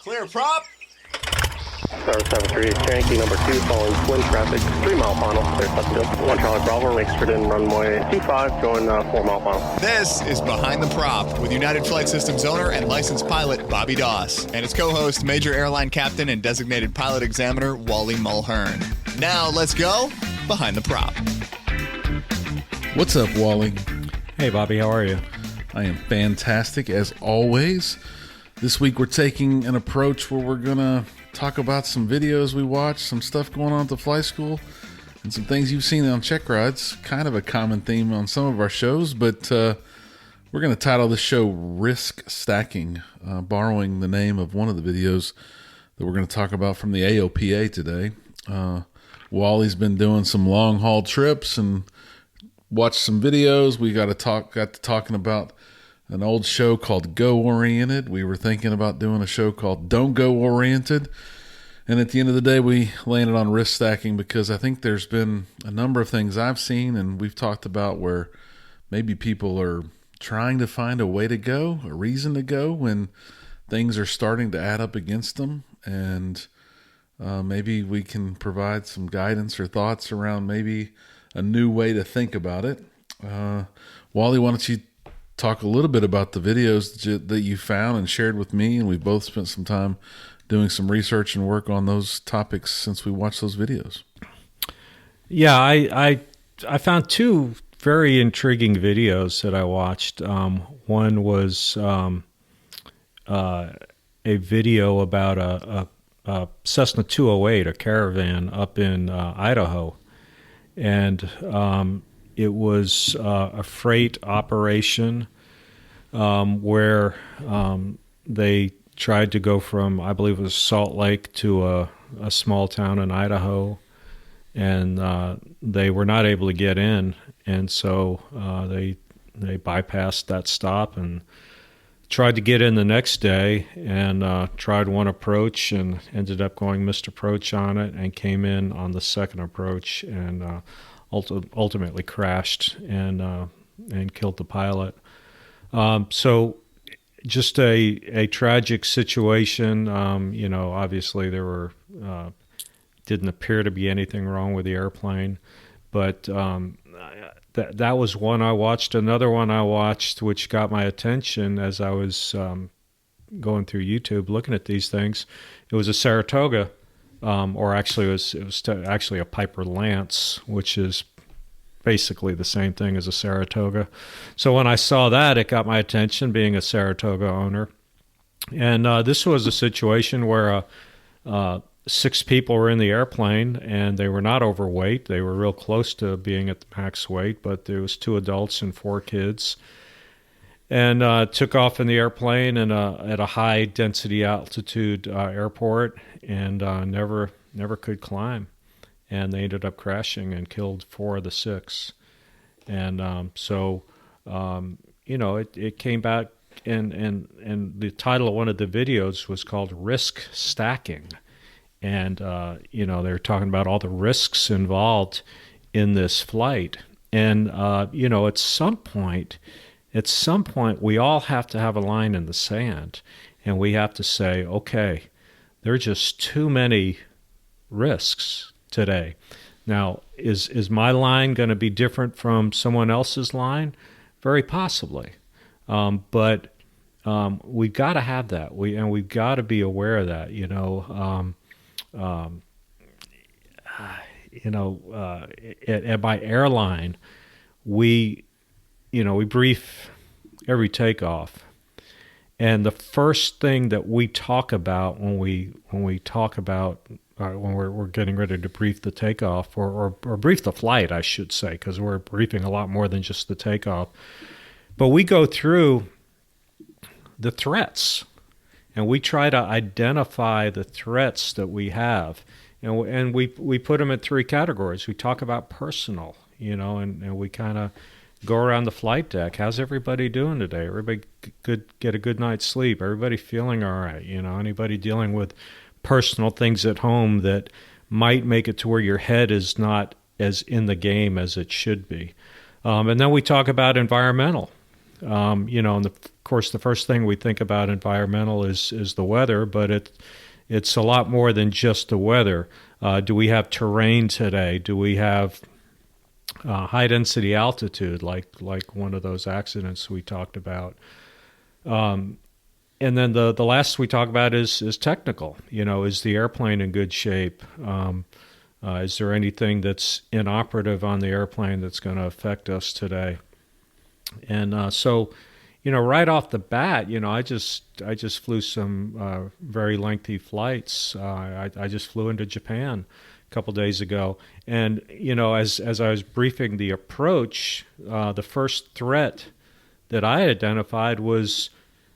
Clear prop. Star 738, Yankee number 2, following twin traffic, 3 mile final, clear subject. 1 Charlie Bravo, exit in runway 25, going 4 mile final. This is Behind the Prop with United Flight Systems owner and licensed pilot Bobby Doss and his co-host, Major Airline Captain and designated pilot examiner Wally Mulhern. Now let's go Behind the Prop. What's up, Wally? Hey, Bobby, how are you? I am fantastic, as always. This week we're taking an approach where we're going to talk about some videos we watched, some stuff going on at the flight school, and some things you've seen on check rides. Kind of a common theme on some of our shows, but we're going to title the show Risk Stacking, borrowing the name of one of the videos that we're going to talk about from the AOPA today. Wally's been doing some long-haul trips and watched some videos. We got to talking about an old show called Go Oriented. We were thinking about doing a show called Don't Go Oriented. And at the end of the day, we landed on risk stacking because I think there's been a number of things I've seen and we've talked about where maybe people are trying to find a way to go, a reason to go when things are starting to add up against them. And maybe we can provide some guidance or thoughts around maybe a new way to think about it. Wally, why don't you talk a little bit about the videos that you found and shared with me, and we've both spent some time doing some research and work on those topics since we watched those videos. Yeah, I found two very intriguing videos that I watched. One was a video about a Cessna 208, a Caravan up in Idaho, and it was a freight operation where they tried to go from, I believe it was Salt Lake, to a small town in Idaho, and they were not able to get in, and so they bypassed that stop and tried to get in the next day and tried one approach and ended up going missed approach on it and came in on the second approach and ultimately crashed and killed the pilot. So just a tragic situation. Obviously there were didn't appear to be anything wrong with the airplane, but that was one I watched. Another one I watched, which got my attention as I was going through YouTube looking at these things. It was a Saratoga. Or actually, it was actually a Piper Lance, which is basically the same thing as a Saratoga. So when I saw that, it got my attention, being a Saratoga owner. And this was a situation where 6 people were in the airplane, and they were not overweight. They were real close to being at the max weight, but there was 2 adults and 4 kids. And took off in the airplane at a high density altitude airport, and never could climb, and they ended up crashing and killed 4 of the 6. And it came back, and the title of one of the videos was called Risk Stacking, and they were talking about all the risks involved in this flight, and at some point, we all have to have a line in the sand, and we have to say, okay, there are just too many risks today. Now, is my line going to be different from someone else's line? Very possibly. But we've got to have that. We've got to be aware of that. At my airline, we brief every takeoff, and the first thing that we talk about when we're getting ready to brief the takeoff or brief the flight, I should say, because we're briefing a lot more than just the takeoff. But we go through the threats, and we try to identify the threats that we have, and we put them in 3 categories. We talk about personal, and we kind of go around the flight deck. How's everybody doing today? Everybody get a good night's sleep? Everybody feeling all right? Anybody dealing with personal things at home that might make it to where your head is not as in the game as it should be? And then we talk about environmental. And of course, the first thing we think about environmental is the weather, but it's a lot more than just the weather. Do we have terrain today? Do we have high density altitude, like one of those accidents we talked about? And then the last we talk about is technical. Is the airplane in good shape? Is there anything that's inoperative on the airplane that's going to affect us today? And so, right off the bat, I just flew some very lengthy flights. I just flew into Japan a couple days ago, and as I was briefing the approach, the first threat that I identified was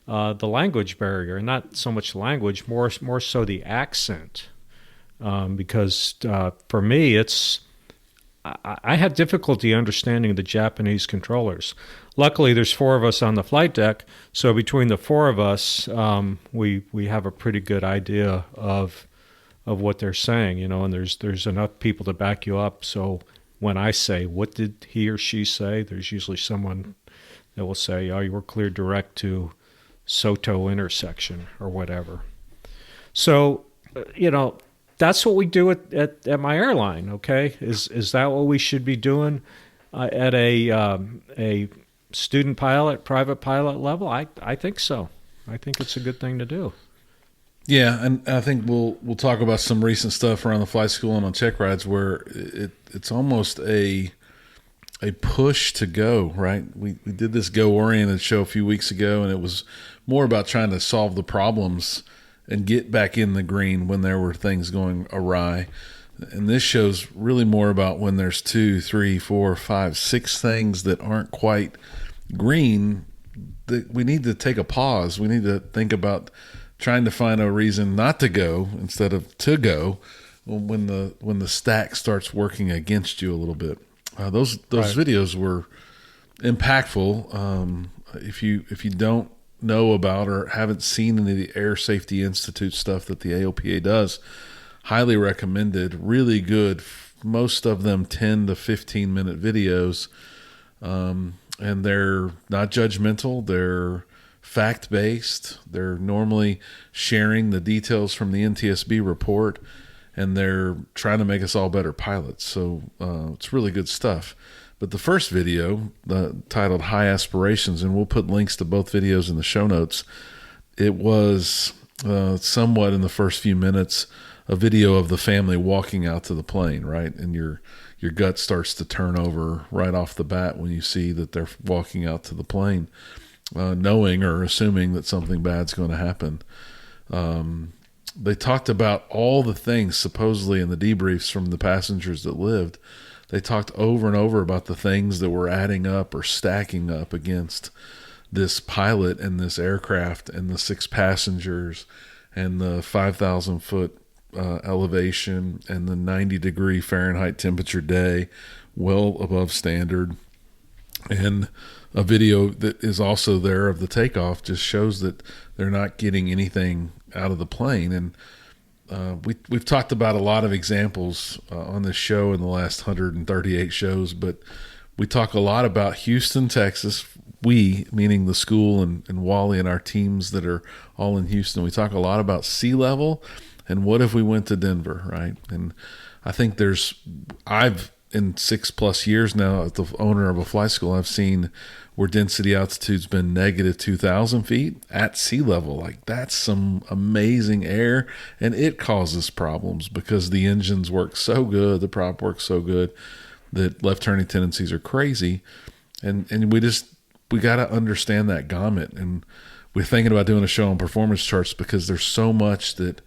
the language barrier, and not so much language, more so the accent, because for me, I have difficulty understanding the Japanese controllers. Luckily, there's 4 of us on the flight deck, so between the 4 of us, we have a pretty good idea of what they're saying, and there's enough people to back you up. So when I say, "What did he or she say?" there's usually someone that will say, "Oh, you were cleared direct to Soto intersection," or whatever. So, that's what we do at my airline. Okay, is that what we should be doing at a student pilot, private pilot level? I think so. I think it's a good thing to do. Yeah, and I think we'll talk about some recent stuff around the flight school and on check rides where it's almost a push to go, right? We did this Go Oriented show a few weeks ago, and it was more about trying to solve the problems and get back in the green when there were things going awry. And this show's really more about when there's 2, 3, 4, 5, 6 things that aren't quite green, that we need to take a pause. We need to think about trying to find a reason not to go instead of to go when the stack starts working against you a little bit. Those Right. videos were impactful. If you don't know about or haven't seen any of the Air Safety Institute stuff that the AOPA does, highly recommended. Really good. Most of them 10 to 15 minute videos, and they're not judgmental. They're fact based. They're normally sharing the details from the NTSB report, and they're trying to make us all better pilots. So it's really good stuff. But the first video, titled High Aspirations, and we'll put links to both videos in the show notes, it was somewhat in the first few minutes a video of the family walking out to the plane, right? And your gut starts to turn over right off the bat when you see that they're walking out to the plane, knowing or assuming that something bad's going to happen. They talked about all the things supposedly in the debriefs from the passengers that lived. They talked over and over about the things that were adding up or stacking up against this pilot and this aircraft and the 6 passengers and the 5,000 foot elevation and the 90-degree Fahrenheit temperature day, well above standard. And a video that is also there of the takeoff just shows that they're not getting anything out of the plane. And we've talked about a lot of examples on this show in the last 138 shows, but we talk a lot about Houston, Texas. We, meaning the school and Wally and our teams that are all in Houston, we talk a lot about sea level and what if we went to Denver, right? And I think I've in 6+ years now as the owner of a flight school, I've seen where density altitude's been negative 2,000 feet at sea level. Like, that's some amazing air, and it causes problems because the engines work so good, the prop works so good that left turning tendencies are crazy. And we got to understand that gamut. And we're thinking about doing a show on performance charts because there's so much that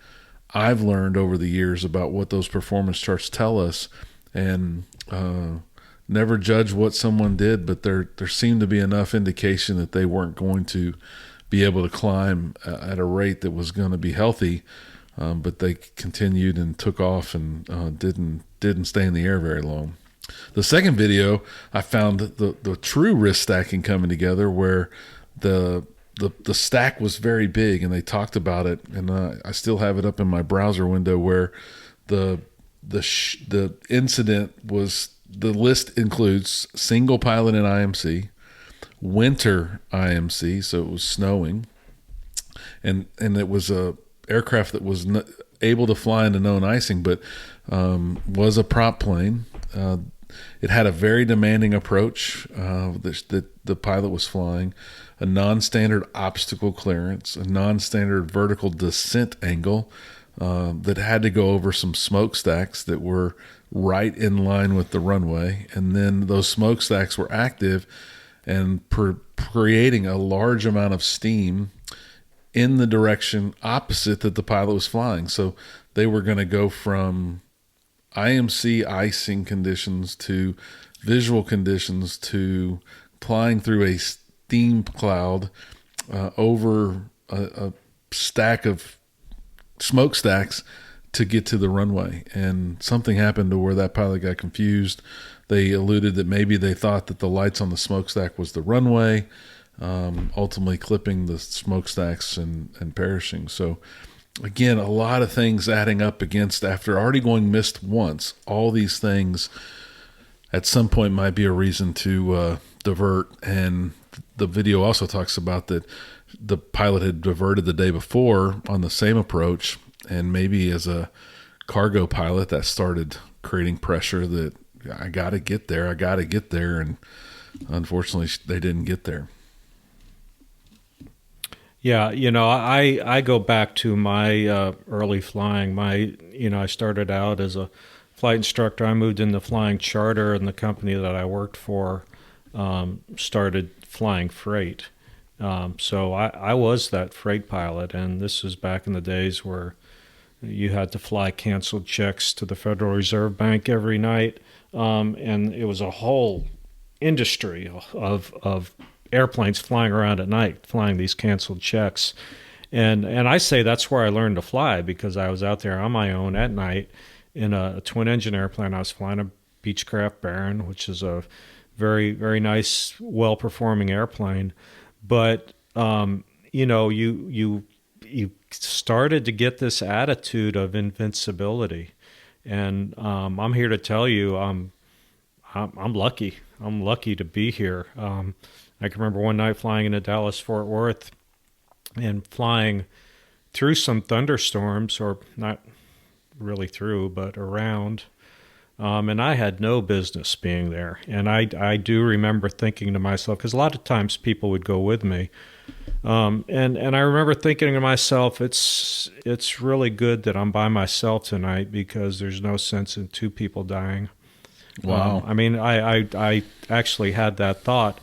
I've learned over the years about what those performance charts tell us. And never judge what someone did, but there seemed to be enough indication that they weren't going to be able to climb at a rate that was going to be healthy, but they continued and took off and didn't stay in the air very long. The second video, I found the true wrist stacking coming together, where the stack was very big, and they talked about it, and I still have it up in my browser window, where the incident was, the list includes single pilot in IMC, winter IMC, so it was snowing, and it was a aircraft that was able to fly into known icing, but was a prop plane. It had a very demanding approach that the pilot was flying, a non-standard obstacle clearance, a non-standard vertical descent angle that had to go over some smokestacks that were right in line with the runway. And then those smokestacks were active and creating a large amount of steam in the direction opposite that the pilot was flying. So they were going to go from IMC icing conditions to visual conditions to flying through a steam cloud over a stack of smokestacks to get to the runway. And something happened to where that pilot got confused. They alluded that maybe they thought that the lights on the smokestack was the runway, ultimately clipping the smokestacks and perishing. So again, a lot of things adding up against, after already going missed once, all these things at some point might be a reason to divert. And the video also talks about that the pilot had diverted the day before on the same approach, and maybe as a cargo pilot that started creating pressure that I got to get there, and unfortunately they didn't get there. Yeah, I go back to my early flying. I started out as a flight instructor. I moved into flying charter, and the company that I worked for started flying freight. So I was that freight pilot, and this was back in the days where you had to fly canceled checks to the Federal Reserve Bank every night, and it was a whole industry of airplanes flying around at night, flying these canceled checks. And I say that's where I learned to fly, because I was out there on my own at night in a twin-engine airplane. I was flying a Beechcraft Baron, which is a very, very nice, well-performing airplane. But, you started to get this attitude of invincibility. And I'm here to tell you I'm lucky. I'm lucky to be here. I can remember one night flying into Dallas-Fort Worth and flying through some thunderstorms, or not really through, but around. And I had no business being there. And I do remember thinking to myself, because a lot of times people would go with me, and I remember thinking to myself, it's really good that I'm by myself tonight, because there's no sense in two people dying. Wow. I actually had that thought.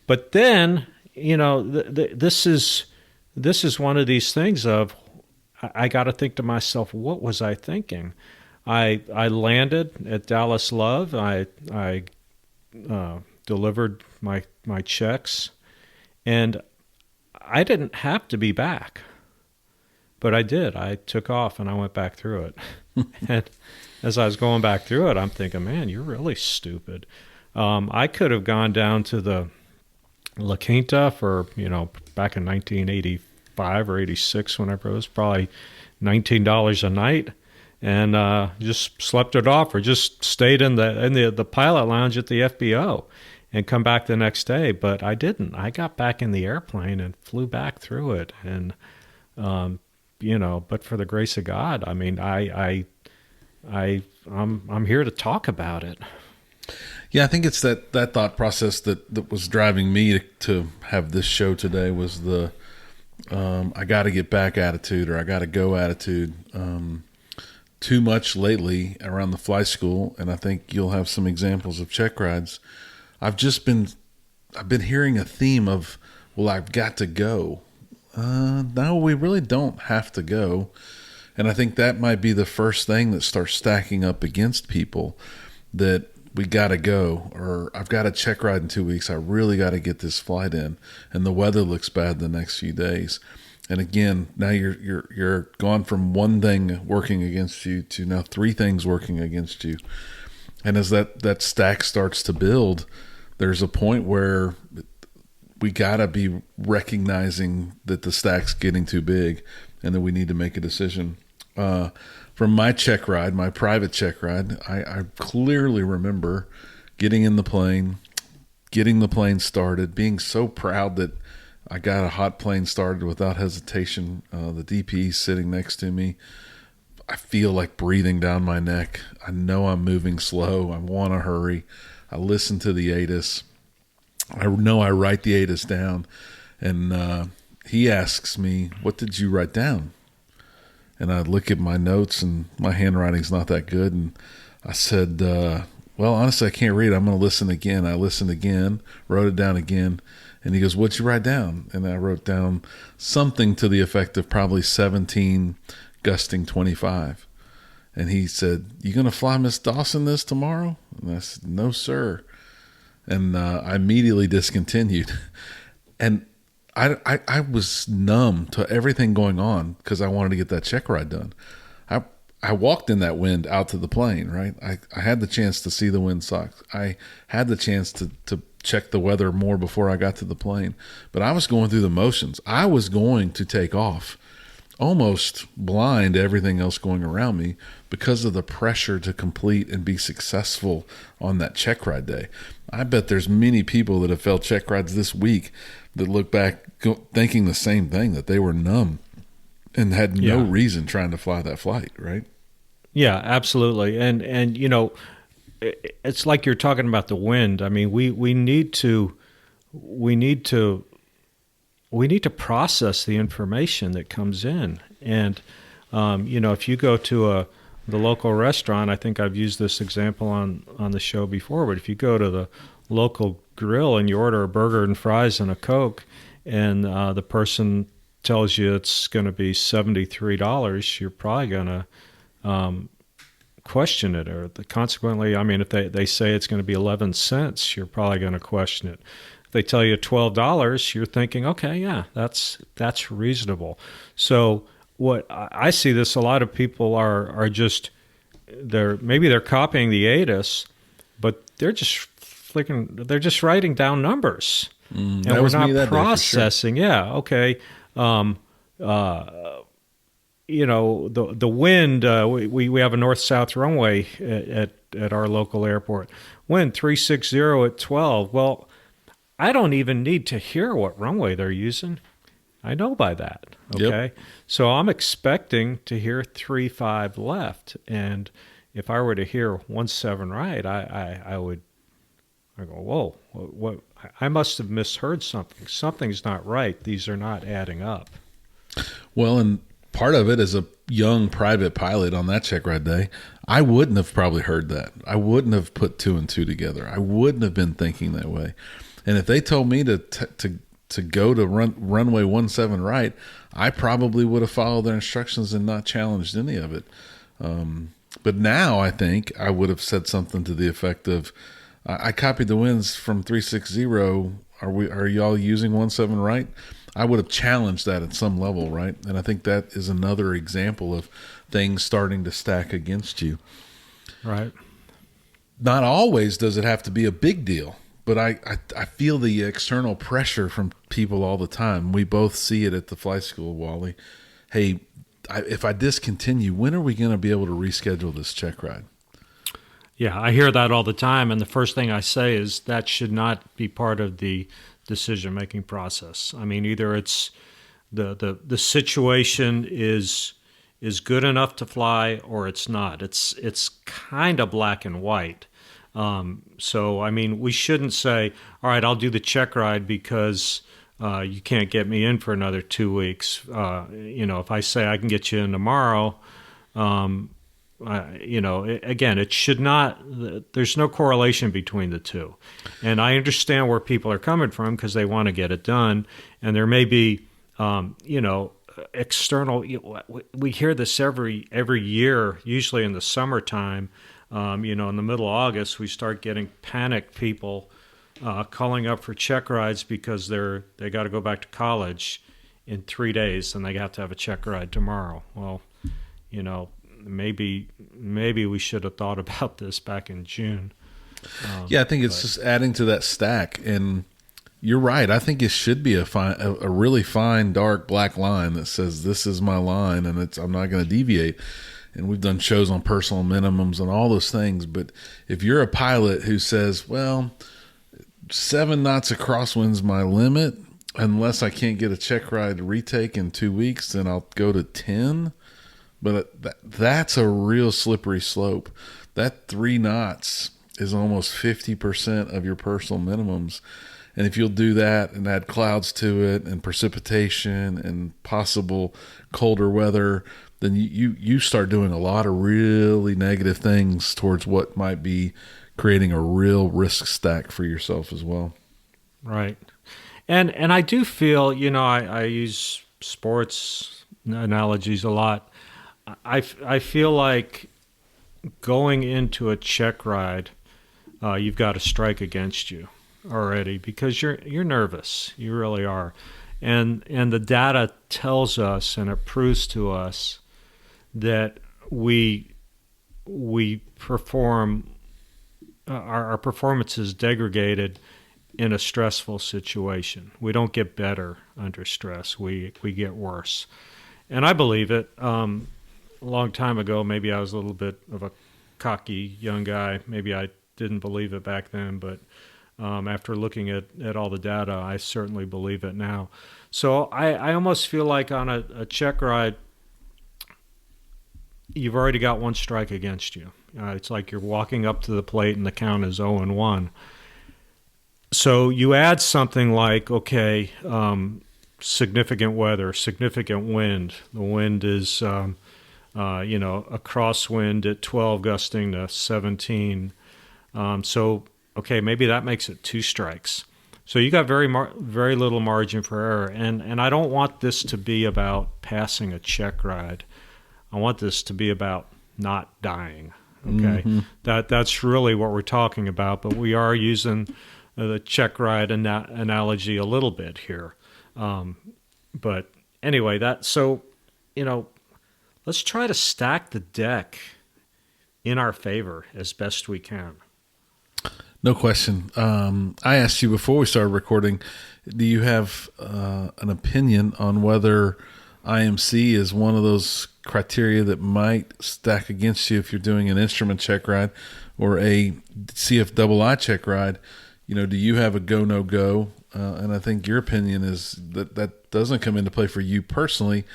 But then, this is one of these things of, I got to think to myself, what was I thinking? I landed at Dallas Love. I delivered my checks, and I didn't have to be back, but I did. I took off and I went back through it. And as I was going back through it, I'm thinking, man, you're really stupid. I could have gone down to the La Quinta for, back in 1985 or 86, whenever it was, probably $19 a night, and just slept it off, or just stayed in the pilot lounge at the FBO and come back the next day. But I didn't. I got back in the airplane and flew back through it. And, but for the grace of God, I'm here to talk about it. Yeah, I think it's that thought process that was driving me to have this show today, was the I got to get back attitude, or I got to go attitude. Too much lately around the fly school, and I think you'll have some examples of check rides. I've been hearing a theme of, well, I've got to go. No, we really don't have to go. And I think that might be the first thing that starts stacking up against people, that we got to go, or I've got a check ride in 2 weeks. I really got to get this flight in, and the weather looks bad the next few days. And again, now you're gone from one thing working against you to now three things working against you. And as that stack starts to build, there's a point where we got to be recognizing that the stack's getting too big, and that we need to make a decision. From my check ride, my private check ride, I clearly remember getting in the plane, getting the plane started, being so proud that I got a hot plane started without hesitation. The DP sitting next to me. I feel like breathing down my neck. I know I'm moving slow. I want to hurry. I listen to the ATIS. I know I write the ATIS down. And he asks me, "What did you write down?" And I look at my notes, and my handwriting's not that good. And I said, well, honestly, I can't read. I'm going to listen again. I listened again, wrote it down again. And he goes, "What'd you write down?" And I wrote down something to the effect of probably 17, gusting 25. And he said, "You going to fly Miss Dawson this tomorrow?" And I said, "No, sir." And I immediately discontinued. And I was numb to everything going on because I wanted to get that check ride done. I walked in that wind out to the plane, right? I had the chance to see the windsocks. I had the chance to check the weather more before I got to the plane. But I was going through the motions. I was going to take off, almost blind to everything else going around me because of the pressure to complete and be successful on that check ride day. I bet there's many people that have felt check rides this week that look back thinking the same thing, that they were numb and had no reason trying to fly that flight, right? Yeah, absolutely. And you know, it's like you're talking about the wind. I mean, we need to process the information that comes in. And you know, if you go to the local restaurant, I think I've used this example on the show before, but if you go to the local grill and you order a burger and fries and a Coke, and the person tells you it's going to be $73, you're probably going to question it, or consequently, I mean, if they say it's going to be 11 cents, you're probably going to question it. If they tell you $12, you're thinking, okay, yeah, that's reasonable. So what I see this, a lot of people are just, they're copying the ATIS, but they're just writing down numbers. And we're not processing. Sure. Yeah, okay. You know, the wind, we have a north-south runway at our local airport. Wind 360 at 12. Well, I don't even need to hear what runway they're using. I know by that, okay? Yep. So I'm expecting to hear 35 left. And if I were to hear 17 right, I go, whoa, what? I must have misheard something. Something's not right. These are not adding up. Well, and part of it as a young private pilot on that check ride day, I wouldn't have probably heard that. I wouldn't have put two and two together. I wouldn't have been thinking that way. And if they told me to go to runway 17 right, I probably would have followed their instructions and not challenged any of it. But now I think I would have said something to the effect of, I copied the winds from 360. Are y'all using 17 right? I would have challenged that at some level, right? And I think that is another example of things starting to stack against you. Right. Not always does it have to be a big deal, but I feel the external pressure from people all the time. We both see it at the flight school, Wally. Hey, if I discontinue, when are we going to be able to reschedule this check ride? Yeah, I hear that all the time, and the first thing I say is that should not be part of the decision-making process. I mean, either it's the situation is good enough to fly, or it's not. It's kind of black and white. So, I mean, we shouldn't say, all right, I'll do the check ride because you can't get me in for another 2 weeks. You know, if I say I can get you in tomorrow, you know, again, it should not, there's no correlation between the two. And I understand where people are coming from because they want to get it done. And there may be, you know, external, we hear this every year, usually in the summertime. You know, in the middle of August, we start getting panicked people calling up for check rides because they got to go back to college in 3 days and they have to have a check ride tomorrow. Well, you know, maybe we should have thought about this back in June. Yeah, I think it's just adding to that stack. And you're right. I think it should be a really fine, dark black line that says this is my line, and I'm not going to deviate. And we've done shows on personal minimums and all those things. But if you're a pilot who says, well, 7 knots of crosswind's my limit. Unless I can't get a check ride retake in 2 weeks, then I'll go to 10. But that's a real slippery slope. That 3 knots is almost 50% of your personal minimums. And if you'll do that and add clouds to it and precipitation and possible colder weather, then you start doing a lot of really negative things towards what might be creating a real risk stack for yourself as well. Right. And I do feel, I use sports analogies a lot. I feel like going into a check ride, you've got a strike against you already because you're nervous. You really are. And the data tells us and it proves to us that we perform, our performance is degraded in a stressful situation. We don't get better under stress. We get worse. And I believe it. A long time ago, maybe I was a little bit of a cocky young guy. Maybe I didn't believe it back then, but after looking at all the data, I certainly believe it now. So I almost feel like on a check ride, you've already got 1 strike against you. It's like you're walking up to the plate and the count is 0-1. So you add something like, okay, significant weather, significant wind. The wind is, a crosswind at 12 gusting to 17. Okay, maybe that makes it 2 strikes. So you got very little margin for error. And I don't want this to be about passing a check ride. I want this to be about not dying. Okay, that's really what we're talking about. But we are using the check ride analogy a little bit here. But anyway, let's try to stack the deck in our favor as best we can. No question. I asked you before we started recording, do you have an opinion on whether IMC is one of those criteria that might stack against you if you're doing an instrument check ride or a CFII check ride? Do you have a go, no go? And I think your opinion is that doesn't come into play for you personally,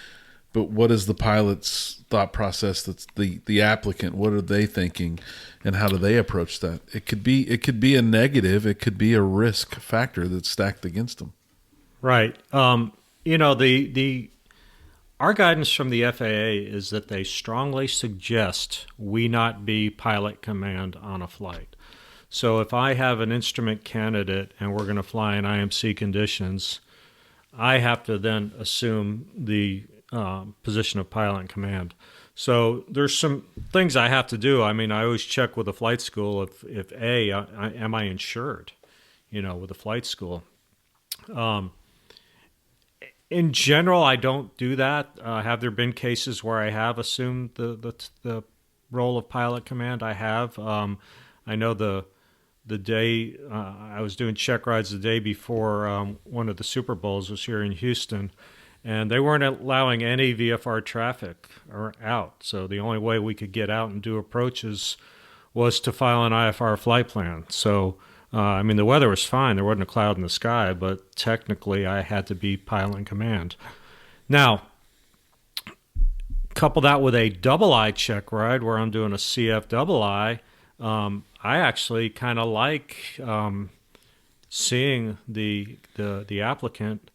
but what is the pilot's thought process? That's the applicant. What are they thinking and how do they approach that? It could be a negative. It could be a risk factor that's stacked against them. Right. Our guidance from the FAA is that they strongly suggest we not be pilot command on a flight. So if I have an instrument candidate and we're going to fly in IMC conditions, I have to then assume the position of pilot in command. So there's some things I have to do. I mean, I always check with the flight school if am I insured, with the flight school. In general, I don't do that. Have there been cases where I have assumed the role of pilot command? I have. I know the day I was doing check rides the day before one of the Super Bowls was here in Houston, and they weren't allowing any VFR traffic out. So the only way we could get out and do approaches was to file an IFR flight plan. So, the weather was fine. There wasn't a cloud in the sky, but technically I had to be pilot in command. Now, couple that with a double I check ride where I'm doing a CFII, I actually kind of like seeing the applicant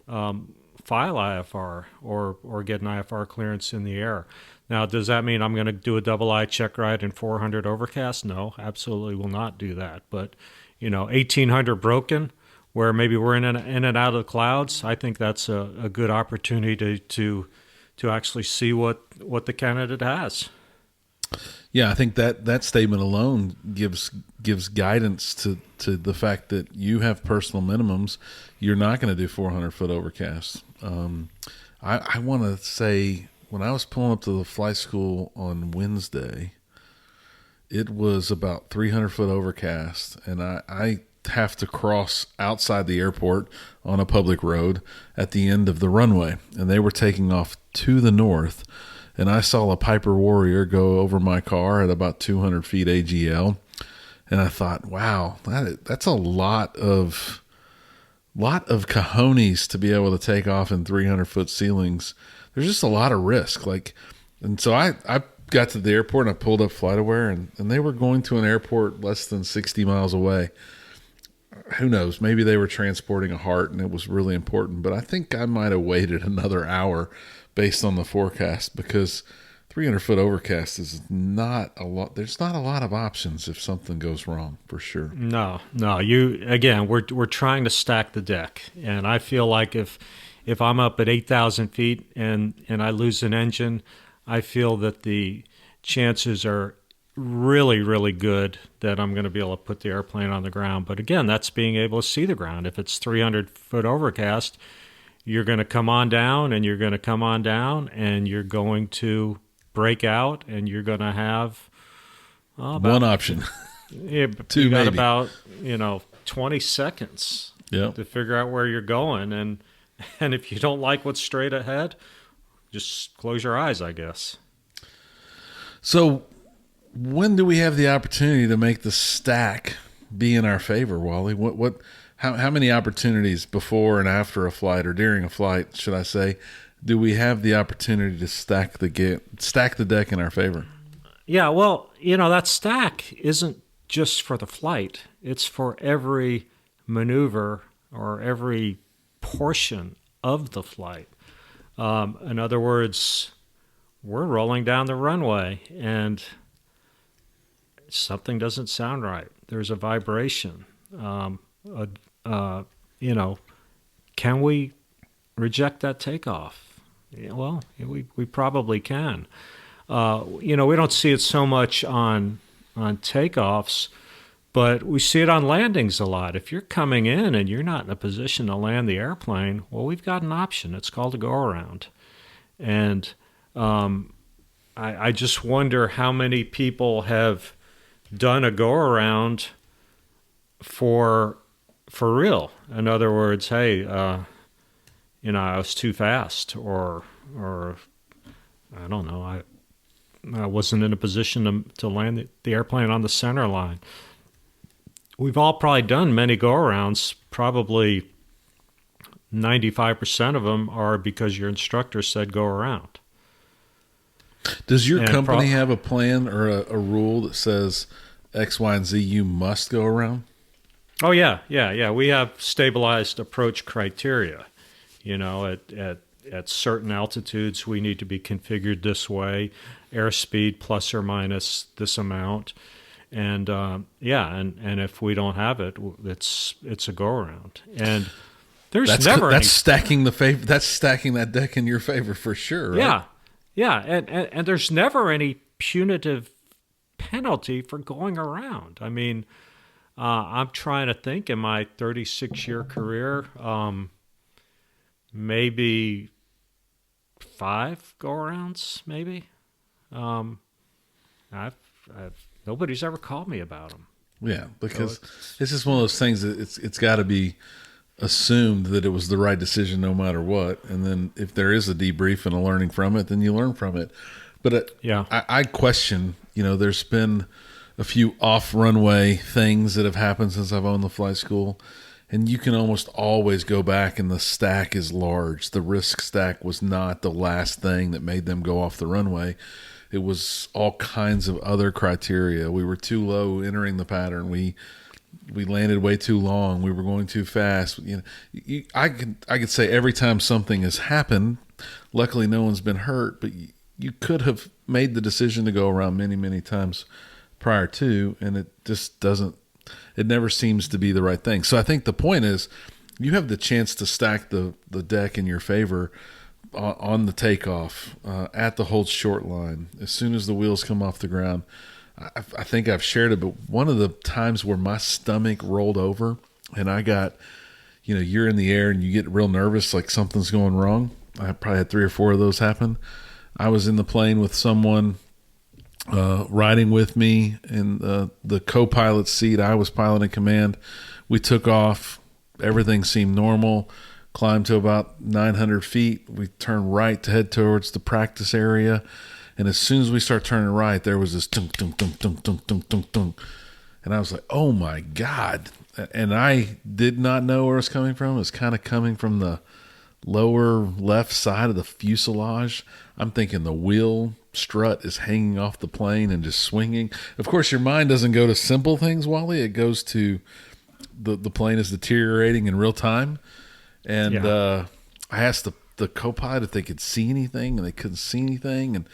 file IFR or get an IFR clearance in the air. Now, does that mean I'm going to do a double I check ride in 400 overcast? No, absolutely will not do that. But 1800 broken, where maybe we're in and out of the clouds, I think that's a good opportunity to actually see what the candidate has. Yeah, I think that statement alone gives guidance to the fact that you have personal minimums. You're not going to do 400-foot overcast. I want to say when I was pulling up to the flight school on Wednesday, it was about 300-foot overcast, and I have to cross outside the airport on a public road at the end of the runway, and they were taking off to the north. And I saw a Piper Warrior go over my car at about 200 feet AGL. And I thought, wow, that's a lot of cojones to be able to take off in 300-foot ceilings. There's just a lot of risk. And so I got to the airport and I pulled up FlightAware, and they were going to an airport less than 60 miles away. Who knows? Maybe they were transporting a heart and it was really important, but I think I might have waited another hour based on the forecast, because 300-foot overcast is not a lot. There's not a lot of options if something goes wrong, for sure. No. We're trying to stack the deck, and I feel like if I'm up at 8,000 feet and I lose an engine, I feel that the chances are really, really good that I'm going to be able to put the airplane on the ground. But again, that's being able to see the ground. If it's 300-foot overcast, you're going to come on down, and you're going to come on down, and you're going to break out, and you're going to have one option. Two, you got maybe about 20 seconds to figure out where you're going, and if you don't like what's straight ahead, just close your eyes, I guess. So when do we have the opportunity to make the stack be in our favor, Wally? How many opportunities before and after a flight, or during a flight, should I say, do we have the opportunity to stack the deck in our favor? Yeah, well, that stack isn't just for the flight. It's for every maneuver or every portion of the flight. In other words, we're rolling down the runway and something doesn't sound right. There's a vibration. Can we reject that takeoff? Well, we probably can. We don't see it so much on takeoffs, but we see it on landings a lot. If you're coming in and you're not in a position to land the airplane, well, we've got an option. It's called a go-around. And I just wonder how many people have done a go-around for real. In other words, hey, I was too fast, or I don't know, I wasn't in a position to land the airplane on the center line. We've all probably done many go-arounds. Probably 95% of them are because your instructor said go around. Does your company have a plan or a rule that says X, Y, and Z, you must go around? Oh, yeah. We have stabilized approach criteria. At certain altitudes, we need to be configured this way, airspeed plus or minus this amount. And and if we don't have it, it's a go around. And there's stacking that deck in your favor for sure. Right? Yeah, and there's never any punitive penalty for going around. I mean, I'm trying to think in my 36-year career, maybe 5 go-arounds, maybe. Nobody's ever called me about them. Yeah, because it's just one of those things that it's got to be assumed that it was the right decision no matter what, and then if there is a debrief and a learning from it, then you learn from it. But I question, there's been a few off-runway things that have happened since I've owned the flight school, and you can almost always go back and the stack is large. The risk stack was not the last thing that made them go off the runway. It was all kinds of other criteria. We were too low entering the pattern. We landed way too long. We were going too fast. I could say every time something has happened, luckily no one's been hurt, but you could have made the decision to go around many, many times prior to, and it just doesn't. It never seems to be the right thing. So I think the point is, you have the chance to stack the deck in your favor on the takeoff, at the hold short line, as soon as the wheels come off the ground. I think I've shared it, but one of the times where my stomach rolled over and I got, you're in the air and you get real nervous, like something's going wrong. I probably had 3 or 4 of those happen. I was in the plane with someone riding with me in the co-pilot seat. I was piloting command. We took off. Everything seemed normal. Climbed to about 900 feet. We turned right to head towards the practice area. And as soon as we start turning right, there was this tunk, tunk, tunk, tunk, tunk, tunk, tunk, tunk. And I was like, oh my God. And I did not know where it was coming from. It was kind of coming from the lower left side of the fuselage. I'm thinking the wheel strut is hanging off the plane and just swinging. Of course, your mind doesn't go to simple things, Wally. It goes to the plane is deteriorating in real time. And I asked the co-pilot if they could see anything, and they couldn't see anything. And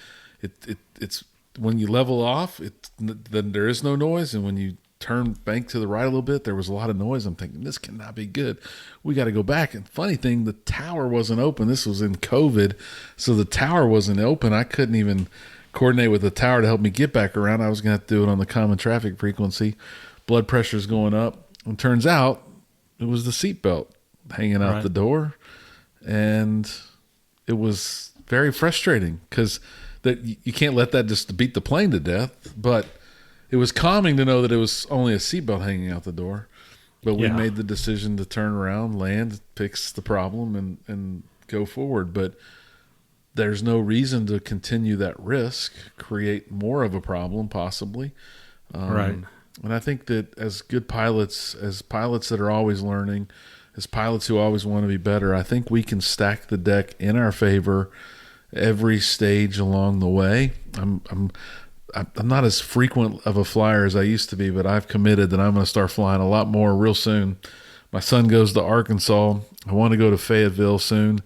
it's when you level off, then there is no noise, and when you turn bank to the right a little bit, there was a lot of noise. I'm thinking, this cannot be good. We got to go back. And funny thing, the tower wasn't open. This was in COVID, so the tower wasn't open. I couldn't even coordinate with the tower to help me get back around. I was going to have to do it on the common traffic frequency. Blood pressure's going up. And turns out it was the seatbelt hanging out the door. And it was very frustrating because that you can't let that just beat the plane to death. But it was calming to know that it was only a seatbelt hanging out the door. But we made the decision to turn around, land, fix the problem, and go forward. But there's no reason to continue that risk, create more of a problem possibly. Right. And I think that as good pilots, as pilots that are always learning, as pilots who always want to be better, I think we can stack the deck in our favor every stage along the way. I'm not as frequent of a flyer as I used to be, but I've committed that I'm going to start flying a lot more real soon. My son goes to Arkansas. I want to go to Fayetteville soon.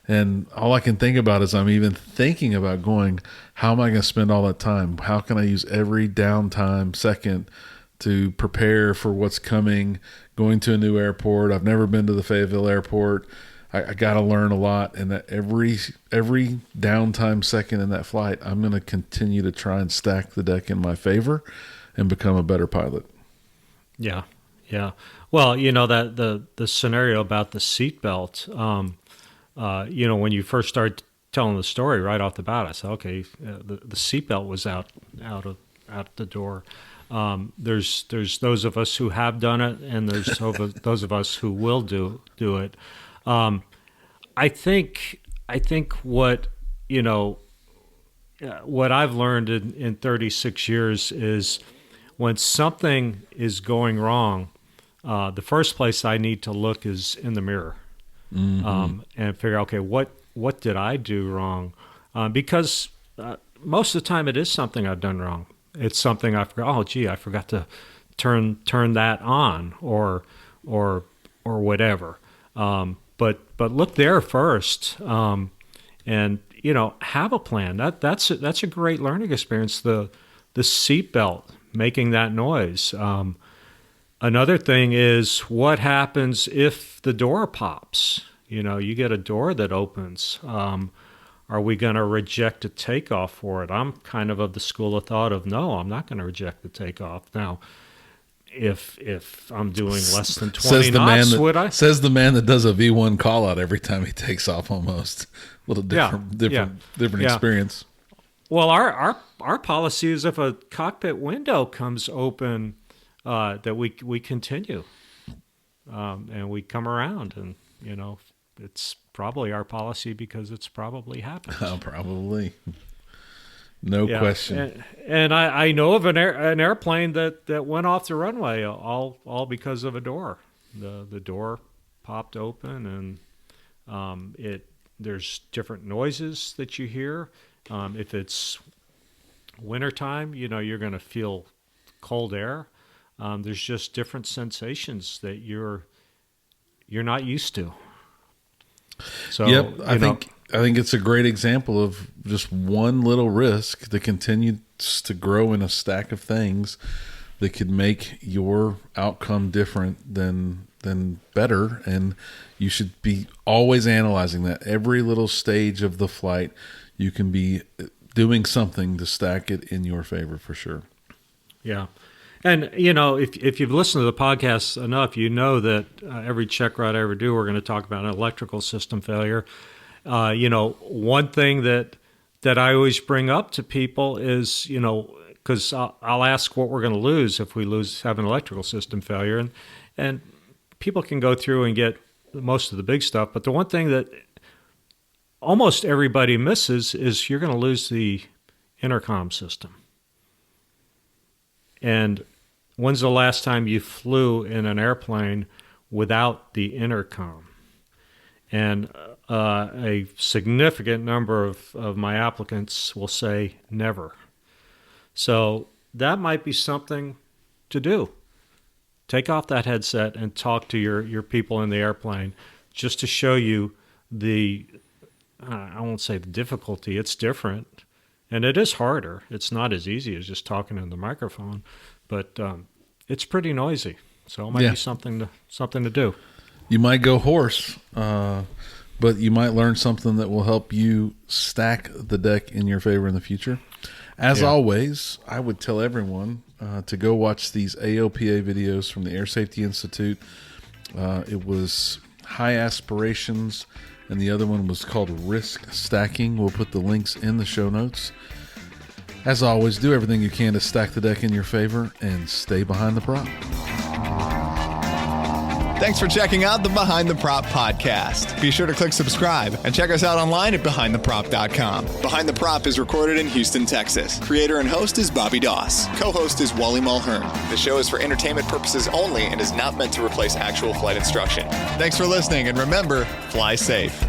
And all I can think about is I'm even thinking about going, how am I going to spend all that time? How can I use every downtime second to prepare for what's coming, going to a new airport? I've never been to the Fayetteville airport. I got to learn a lot. And that every downtime second in that flight, I'm going to continue to try and stack the deck in my favor and become a better pilot. Yeah. Yeah. Well, that the scenario about the seatbelt, when you first started telling the story right off the bat, I said, okay, the seatbelt was out the door. There's those of us who have done it, and there's those of us who will do it. I think what I've learned in 36 years is when something is going wrong, the first place I need to look is in the mirror. And figure, okay, what did I do wrong? Because most of the time it is something I've done wrong. It's something I forgot. Oh, gee, I forgot to turn that on, or whatever. But look there first, and have a plan. That's a great learning experience. The seatbelt making that noise. Another thing is what happens if the door pops. You get a door that opens. Are we going to reject a takeoff for it? I'm kind of the school of thought of, no, I'm not going to reject the takeoff. Now, if I'm doing less than 20 knots, would I? Says the man that does a V1 call out every time he takes off almost. A little different experience. Well, our policy is if a cockpit window comes open, that we continue, and we come around, and it's probably our policy because it's probably happened. Oh, probably, no question. And I know of an airplane that went off the runway all because of a door. The door popped open, and there's different noises that you hear. If it's wintertime, you're going to feel cold air. There's just different sensations that you're not used to. So, yep, I think it's a great example of just one little risk that continues to grow in a stack of things that could make your outcome different than better. And you should be always analyzing that. Every little stage of the flight, you can be doing something to stack it in your favor for sure. Yeah. And, if you've listened to the podcast enough, you know that every check ride I ever do, we're going to talk about an electrical system failure. One thing that I always bring up to people is, because I'll ask what we're going to lose if we have an electrical system failure. And people can go through and get most of the big stuff. But the one thing that almost everybody misses is you're going to lose the intercom system. And when's the last time you flew in an airplane without the intercom? And a significant number of my applicants will say never. So that might be something to do. Take off that headset and talk to your people in the airplane just to show you I won't say the difficulty, it's different. And it is harder. It's not as easy as just talking in the microphone, but it's pretty noisy. So it might be something to do. You might go hoarse, but you might learn something that will help you stack the deck in your favor in the future. As always, I would tell everyone to go watch these AOPA videos from the Air Safety Institute. It was High Aspirations, and the other one was called Risk Stacking. We'll put the links in the show notes. As always, do everything you can to stack the deck in your favor and stay behind the prop. Thanks for checking out the Behind the Prop podcast. Be sure to click subscribe and check us out online at BehindTheProp.com. Behind the Prop is recorded in Houston, Texas. Creator and host is Bobby Doss. Co-host is Wally Mulhern. The show is for entertainment purposes only and is not meant to replace actual flight instruction. Thanks for listening, and remember, fly safe.